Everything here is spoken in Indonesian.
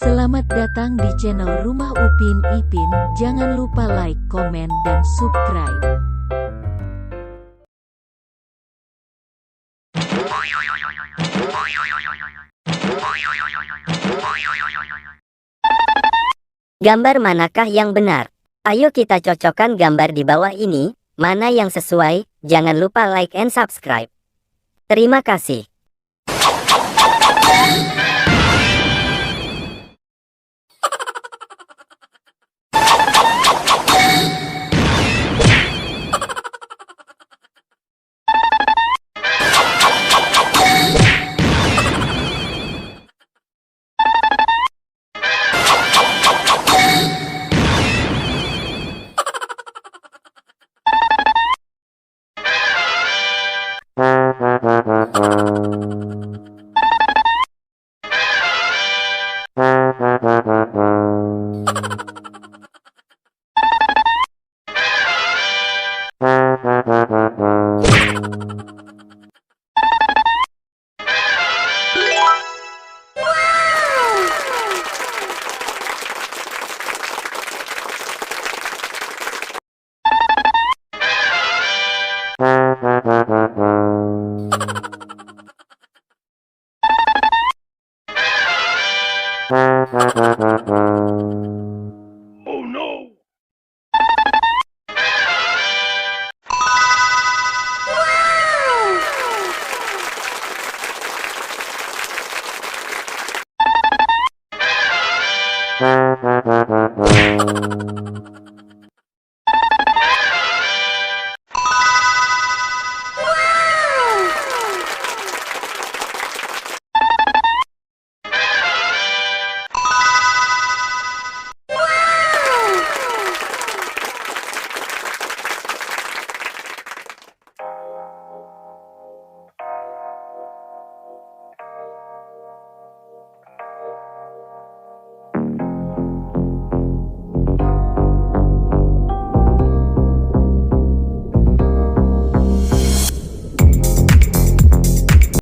Selamat datang di channel Rumah Upin Ipin. Jangan lupa like, komen, dan subscribe. Gambar manakah yang benar? Ayo kita cocokkan gambar di bawah ini, mana yang sesuai. Jangan lupa like and subscribe. Terima kasih.